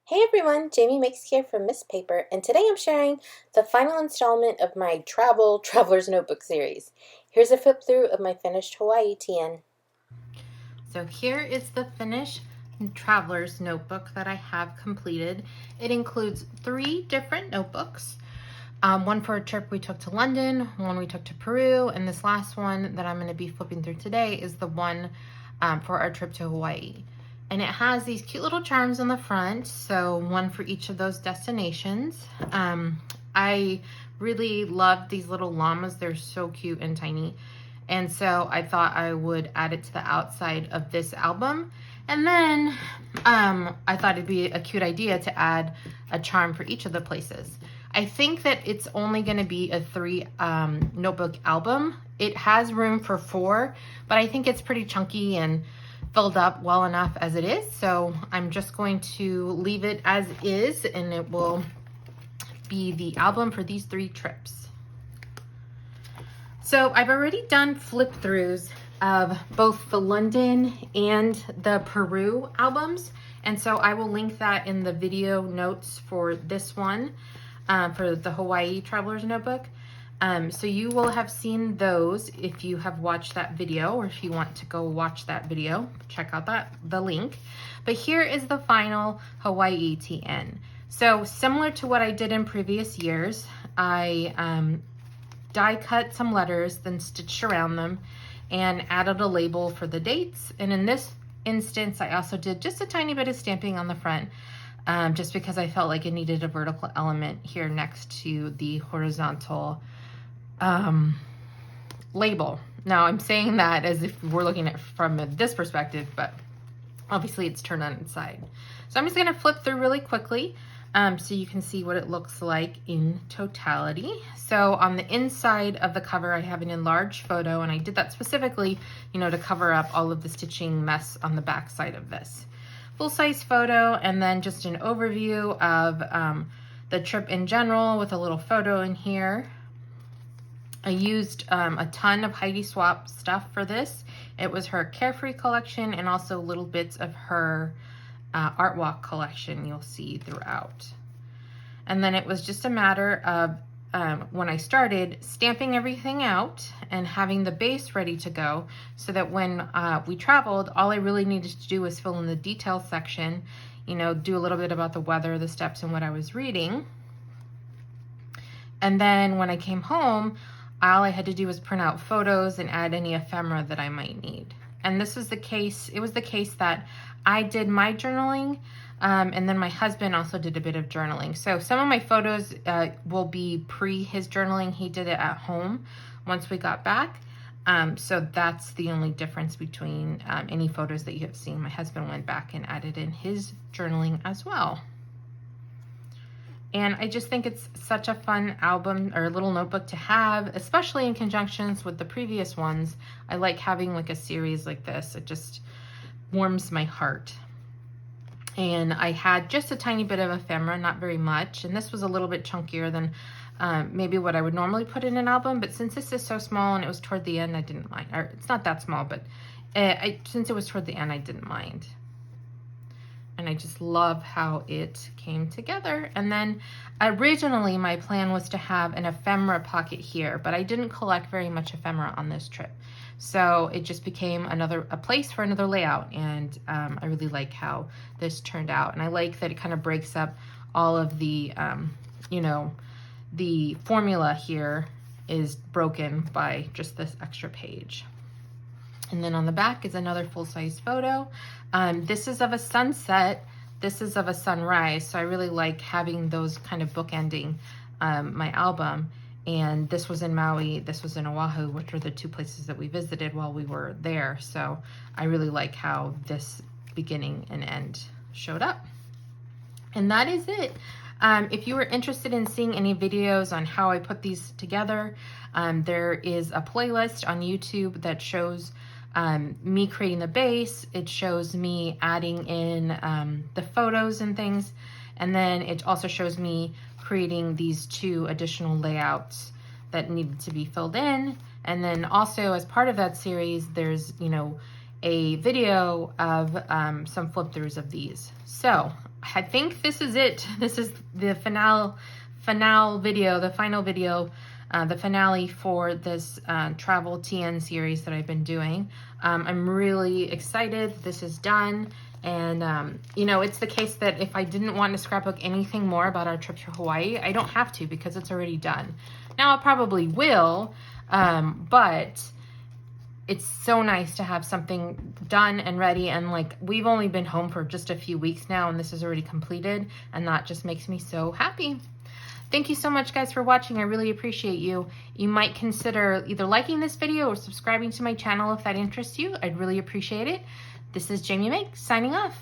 Hey everyone, Jamie Makes here from Miss Paper, and today I'm sharing the final installment of my Traveler's Notebook series. Here's a flip through of my finished Hawaii TN. So here is the finished Traveler's Notebook that I have completed. It includes 3 different notebooks. One for a trip we took to London, one we took to Peru, and this last one that I'm going to be flipping through today is the one for our trip to Hawaii. And it has these cute little charms on the front, so one for each of those destinations. I really love these little llamas. They're so cute and tiny. And so I thought I would add it to the outside of this album. And then I thought it'd be a cute idea to add a charm for each of the places. I think that it's only going to be a 3 notebook album. It has room for 4, but I think it's pretty chunky and filled up well enough as it is. So I'm just going to leave it as is, and it will be the album for these 3 trips. So I've already done flip throughs of both the London and the Peru albums. And so I will link that in the video notes for this one, for the Hawaii Traveler's Notebook. So you will have seen those if you have watched that video, or if you want to go watch that video, check out the link. But here is the final Hawaii TN. So similar to what I did in previous years, I die cut some letters, then stitched around them and added a label for the dates. And in this instance, I also did just a tiny bit of stamping on the front, just because I felt like it needed a vertical element here next to the horizontal label. Now I'm saying that as if we're looking at it from this perspective, but obviously it's turned on its side. So I'm just going to flip through really quickly so you can see what it looks like in totality. So on the inside of the cover, I have an enlarged photo, and I did that specifically, to cover up all of the stitching mess on the back side of this. Full-size photo, and then just an overview of the trip in general with a little photo in here. I used a ton of Heidi Swapp stuff for this. It was her Carefree collection and also little bits of her Art Walk collection you'll see throughout. And then it was just a matter of, when I started, stamping everything out and having the base ready to go, so that when we traveled, all I really needed to do was fill in the details section, do a little bit about the weather, the steps, and what I was reading. And then when I came home, all I had to do was print out photos and add any ephemera that I might need. And this was the case, it was the case that I did my journaling, and then my husband also did a bit of journaling. So some of my photos will be pre his journaling. He did it at home once we got back. So that's the only difference between any photos that you have seen. My husband went back and added in his journaling as well. And I just think it's such a fun album or little notebook to have, especially in conjunctions with the previous ones. I like having like a series like this. It just warms my heart. And I had just a tiny bit of ephemera, not very much. And this was a little bit chunkier than maybe what I would normally put in an album. But since this is so small and it was toward the end, I didn't mind. Or it's not that small, but since it was toward the end, I didn't mind. And I just love how it came together. And then originally my plan was to have an ephemera pocket here, but I didn't collect very much ephemera on this trip. So it just became a place for another layout. And I really like how this turned out. And I like that it kind of breaks up all of the, the formula here is broken by just this extra page. And then on the back is another full-size photo. This is of a sunset. This is of a sunrise. So I really like having those kind of bookending my album. And this was in Maui. This was in Oahu, which were the 2 places that we visited while we were there. So I really like how this beginning and end showed up. And that is it. If you were interested in seeing any videos on how I put these together, there is a playlist on YouTube that shows me creating the base. It shows me adding in the photos and things. And then it also shows me creating these 2 additional layouts that needed to be filled in. And then also as part of that series, there's, a video of some flip throughs of these. So I think this is it. This is the final video, the final video, the finale for this travel TN series that I've been doing. I'm really excited this is done. And, you know, it's the case that if I didn't want to scrapbook anything more about our trip to Hawaii, I don't have to because it's already done. Now I probably will, but it's so nice to have something done and ready. And like, we've only been home for just a few weeks now and this is already completed. And that just makes me so happy. Thank you so much, guys, for watching. I really appreciate you. You might consider either liking this video or subscribing to my channel if that interests you. I'd really appreciate it. This is Jamie Meg signing off.